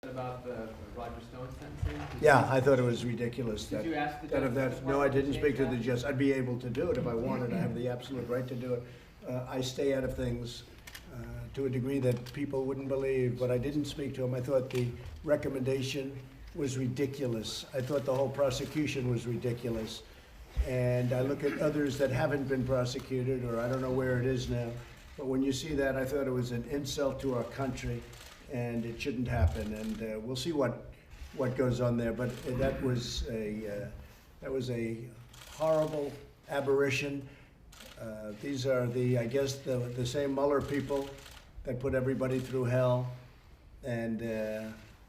about the Roger Stone sentencing? Yeah, I thought it was ridiculous. Did you ask the that if judge? that, no, I didn't speak to the judge. I'd be able to do it if I wanted. I have the absolute right to do it. I stay out of things to a degree that people wouldn't believe, but I didn't speak to him. I thought the recommendation was ridiculous. I thought the whole prosecution was ridiculous. And I look at others that haven't been prosecuted, or I don't know where it is now. But when you see that, I thought it was an insult to our country, and it shouldn't happen. And we'll see what goes on there. But that was a horrible aberration. These are I guess the same Mueller people that put everybody through hell, and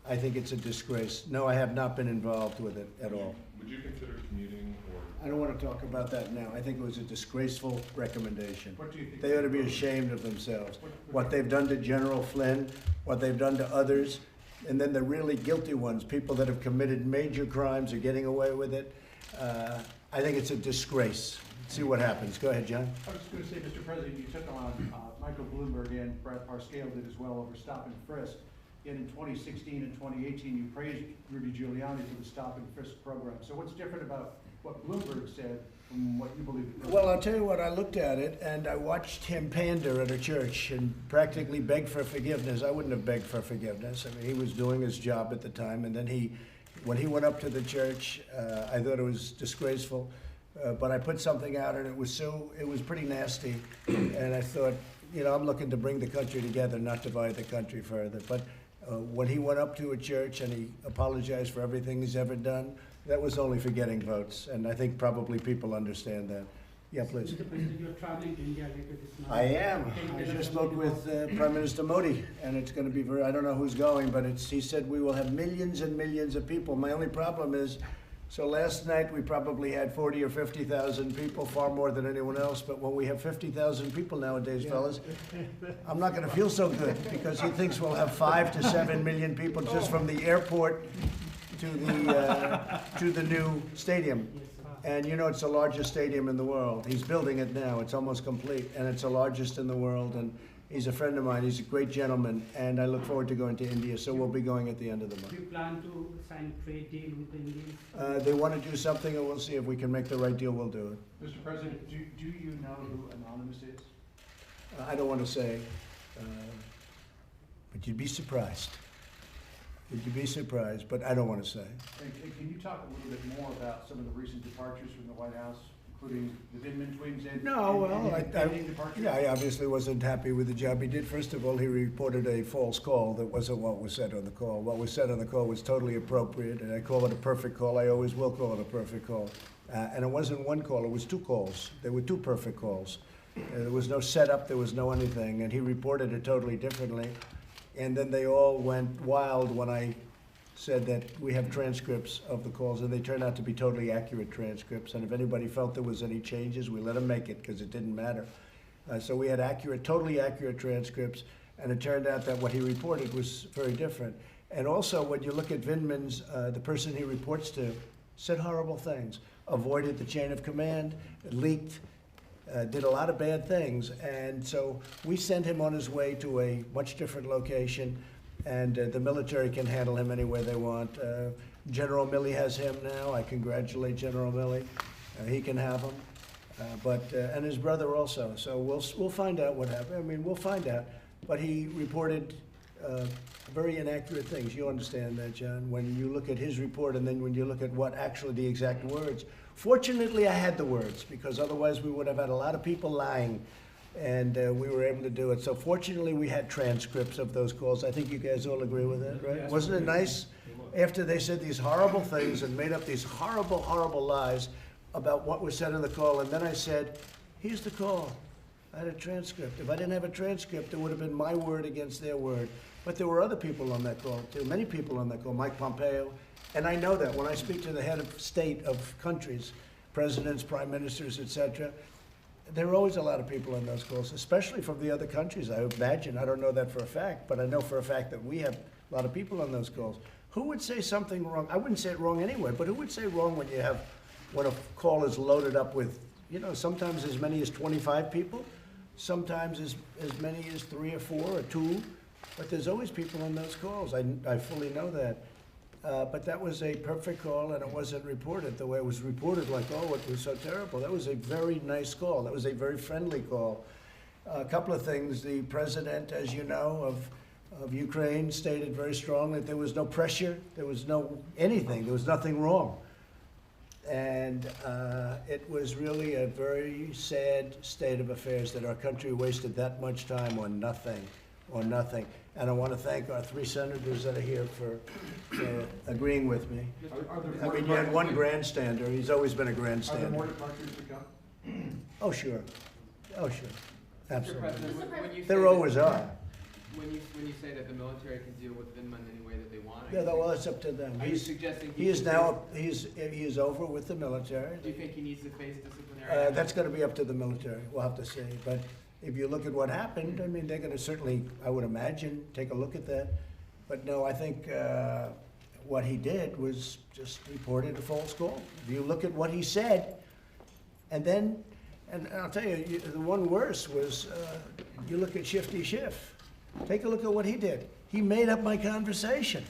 I think it's a disgrace. No, I have not been involved with it at all. Would you consider commuting or? I don't want to talk about that now. I think it was a disgraceful recommendation. What do you think? They ought to be ashamed of themselves. What they've done to General Flynn, what they've done to others, and then the really guilty ones, people that have committed major crimes are getting away with it. I think it's a disgrace. See what happens. Go ahead, John. I was just going to say, Mr. President, you took on Michael Bloomberg, and Brad Parscale did as well, over stop and frisk. Yet in 2016 and 2018, you praised Rudy Giuliani for the stop and frisk program. So what's different about what Bloomberg said from what you believe? Well, I'll tell you what, I looked at it, and I watched him pander at a church and practically beg for forgiveness. I wouldn't have begged for forgiveness. I mean, he was doing his job at the time, and then when he went up to the church, I thought it was disgraceful. But I put something out, and it was pretty nasty. And I thought, I'm looking to bring the country together, not divide the country further. But when he went up to a church and he apologized for everything he's ever done, that was only for getting votes. And I think probably people understand that. Yeah, please. Mr. President, you're traveling to India later this month. I am. I just spoke with Prime Minister Modi, and it's going to be I don't know who's going, but he said we will have millions and millions of people. My only problem is, so last night we probably had 40 or 50,000 people, far more than anyone else. But when we have 50,000 people nowadays, fellas, I'm not going to feel so good, because he thinks we'll have 5 to 7 million people just from the airport to the new stadium. And it's the largest stadium in the world. He's building it now. It's almost complete, and it's the largest in the world. And he's a friend of mine. He's a great gentleman, and I look forward to going to India. So we'll be going at the end of the month. Do you plan to sign a trade deal with the Indians? They want to do something, and we'll see if we can make the right deal. We'll do it. Mr. President, do you know who Anonymous is? I don't want to say, but you'd be surprised. You'd be surprised, but I don't want to say. And can you talk a little bit more about some of the recent departures from the White House, including the Vindman twins and departures? I obviously wasn't happy with the job he did. First of all, he reported a false call that wasn't what was said on the call. What was said on the call was totally appropriate, and I call it a perfect call. I always will call it a perfect call. And it wasn't one call, it was 2 calls. There were 2 perfect calls. There was no setup, there was no anything, and he reported it totally differently. And then they all went wild when I said that we have transcripts of the calls, and they turned out to be totally accurate transcripts. And if anybody felt there was any changes, we let them make it, because it didn't matter. So we had totally accurate transcripts, and it turned out that what he reported was very different. And also, when you look at Vindman's, the person he reports to said horrible things, avoided the chain of command, leaked, did a lot of bad things. And so we sent him on his way to a much different location, and the military can handle him anywhere they want. General Milley has him now. I congratulate General Milley. He can have him, and his brother also. So we'll find out what happened. I mean, we'll find out. But he reported very inaccurate things. You understand that, John? When you look at his report, and then when you look at what actually the exact words. Fortunately, I had the words, because otherwise we would have had a lot of people lying, and we were able to do it. So fortunately, we had transcripts of those calls. I think you guys all agree with that, right? Yes. Wasn't it nice? After they said these horrible things and made up these horrible, horrible lies about what was said in the call, and then I said, here's the call. I had a transcript. If I didn't have a transcript, it would have been my word against their word. But there were other people on that call, too. Many people on that call. Mike Pompeo. And I know that when I speak to the head of state of countries, presidents, prime ministers, etc., there are always a lot of people on those calls, especially from the other countries, I imagine. I don't know that for a fact, but I know for a fact that we have a lot of people on those calls. Who would say something wrong? I wouldn't say it wrong anyway, but who would say wrong when a call is loaded up with, sometimes as many as 25 people, sometimes as many as 3 or 4 or 2, But there's always people on those calls. I fully know that. But that was a perfect call, and it wasn't reported the way it was reported, like, oh, it was so terrible. That was a very nice call. That was a very friendly call. A couple of things. The president, as you know, of Ukraine stated very strongly that there was no pressure, there was no anything, there was nothing wrong. And it was really a very sad state of affairs that our country wasted that much time on nothing. And I want to thank our 3 senators that are here for agreeing with me. Are there I more mean, you had one departures? grandstander. He's always been a Are there grandstander. more departures to come? Oh, sure. Oh, sure. Mr. Absolutely. President, when you say There that- always are. When you say that the military can deal with Vindman any way that they want, Yeah, well, it's up to them. are you suggesting He is should now, he is over with the military. Do you think he needs to face disciplinary action? That's gonna be up to the military, we'll have to see. But if you look at what happened, I mean, they're gonna certainly, I would imagine, take a look at that. But no, I think what he did was just reported a false call. If you look at what he said, and then, and I'll tell you, the one worse was, you look at Schiff. Take a look at what he did. He made up my conversation.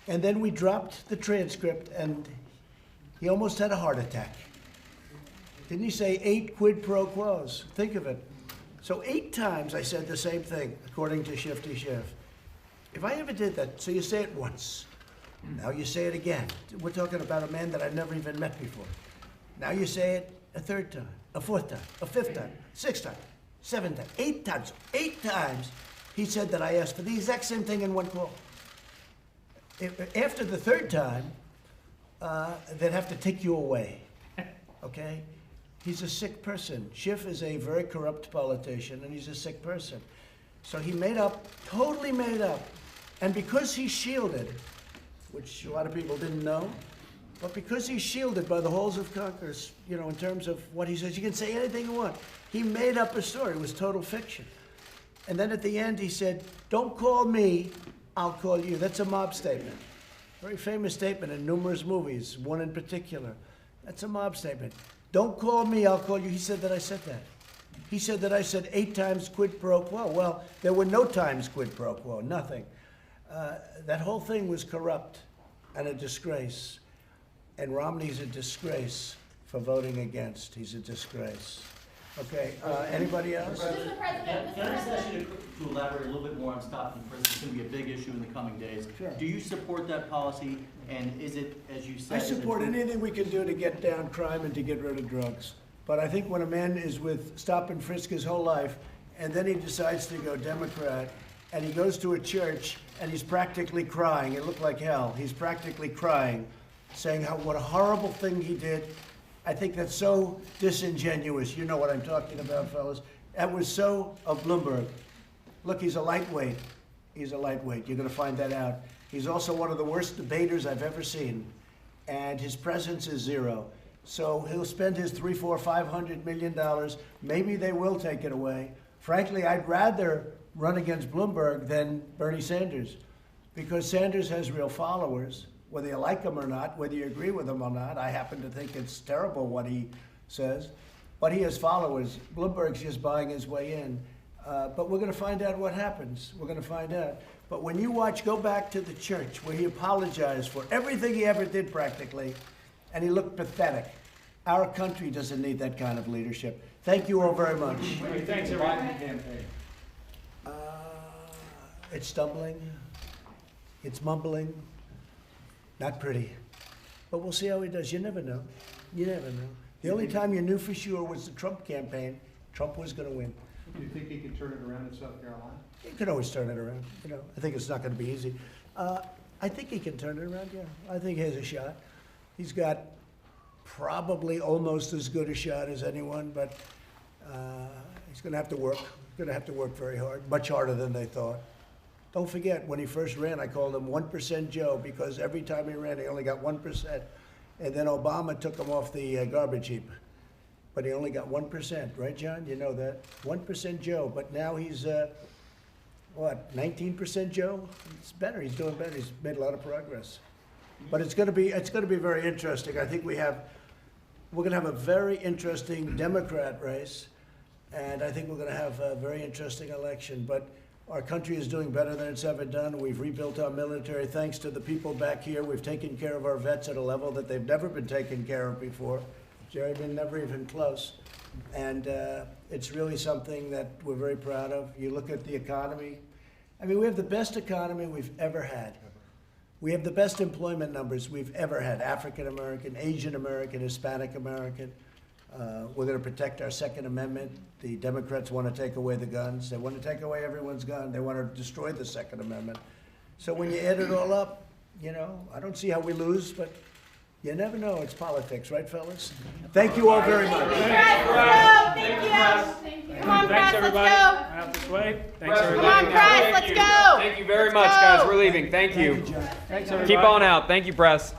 And then we dropped the transcript, and he almost had a heart attack. Didn't he say 8 quid pro quos? Think of it. So 8 times I said the same thing, according to Schiff. If I ever did that, so you say it once, now you say it again. We're talking about a man that I've never even met before. Now you say it a 3rd time, a 4th time, a 5th time, 6th time, 7th time, 8 times. 8 times he said that I asked for the exact same thing in one call. After the 3rd time, they'd have to take you away, okay? He's a sick person. Schiff is a very corrupt politician, and he's a sick person. So he made up, totally made up. And because he's shielded, which a lot of people didn't know, but because he's shielded by the halls of Congress, you know, in terms of what he says, you can say anything you want. He made up a story. It was total fiction. And then at the end, he said, don't call me, I'll call you. That's a mob statement. Very famous statement in numerous movies, one in particular. That's a mob statement. Don't call me, I'll call you. He said that I said that. He said that I said 8 times quid pro quo. Well, there were no times quid pro quo, nothing. That whole thing was corrupt and a disgrace. And Romney's a disgrace for voting against. He's a disgrace. Okay, anybody else? Mr. President, Can I just ask you to elaborate a little bit more on stop and frisk? It's going to be a big issue in the coming days. Sure. Do you support that policy, and is it, as you said... I support is it- anything we can do to get down crime and to get rid of drugs. But I think when a man is with stop and frisk his whole life, and then he decides to go Democrat, and he goes to a church, and he's practically crying, it looked like hell, he's practically crying, saying what a horrible thing he did. I think that's so disingenuous. You know what I'm talking about, fellas. That was so of Bloomberg. Look, he's a lightweight. He's a lightweight. You're going to find that out. He's also one of the worst debaters I've ever seen, and his presence is 0. So he'll spend his $300, $400, $500 million. Maybe they will take it away. Frankly, I'd rather run against Bloomberg than Bernie Sanders, because Sanders has real followers. Whether you like him or not, whether you agree with him or not, I happen to think it's terrible what he says, but he has followers. Bloomberg's just buying his way in. But we're going to find out what happens. We're going to find out. But when you watch, go back to the church where he apologized for everything he ever did practically, and he looked pathetic. Our country doesn't need that kind of leadership. Thank you all very much. Thanks, everyone. Campaign. It's stumbling. It's mumbling. Not pretty. But we'll see how he does. You never know. You never know. The only time you knew for sure was the Trump campaign. Trump was going to win. Do you think he can turn it around in South Carolina? He could always turn it around. You know, I think it's not going to be easy. I think he can turn it around, yeah. I think he has a shot. He's got probably almost as good a shot as anyone, but he's going to have to work. He's going to have to work very hard, much harder than they thought. Don't forget, when he first ran, I called him 1% Joe, because every time he ran, he only got 1%. And then Obama took him off the garbage heap. But he only got 1%, right, John? You know that. 1% Joe, but now he's, 19% Joe? It's better, he's doing better, he's made a lot of progress. But it's gonna be very interesting. I think we're gonna have a very interesting Democrat race, and I think we're gonna have a very interesting election. But Our country is doing better than it's ever done. We've rebuilt our military thanks to the people back here. We've taken care of our vets at a level that they've never been taken care of before. Jerry, been never even close. And it's really something that we're very proud of. You look at the economy. I mean, we have the best economy we've ever had. We have the best employment numbers we've ever had. African American, Asian American, Hispanic American. We're going to protect our Second Amendment. The Democrats want to take away the guns. They want to take away everyone's gun. They want to destroy the Second Amendment. So when you add it all up, you know, I don't see how we lose, but you never know. It's politics, right, fellas? Thank you all very much. Thank you. Come on, press, let's go. Out this way. Thanks, Come everybody. on, press, let's go. Thank you very much, guys. We're leaving. Thank you. Thanks, everybody. Keep on out. Thank you, press.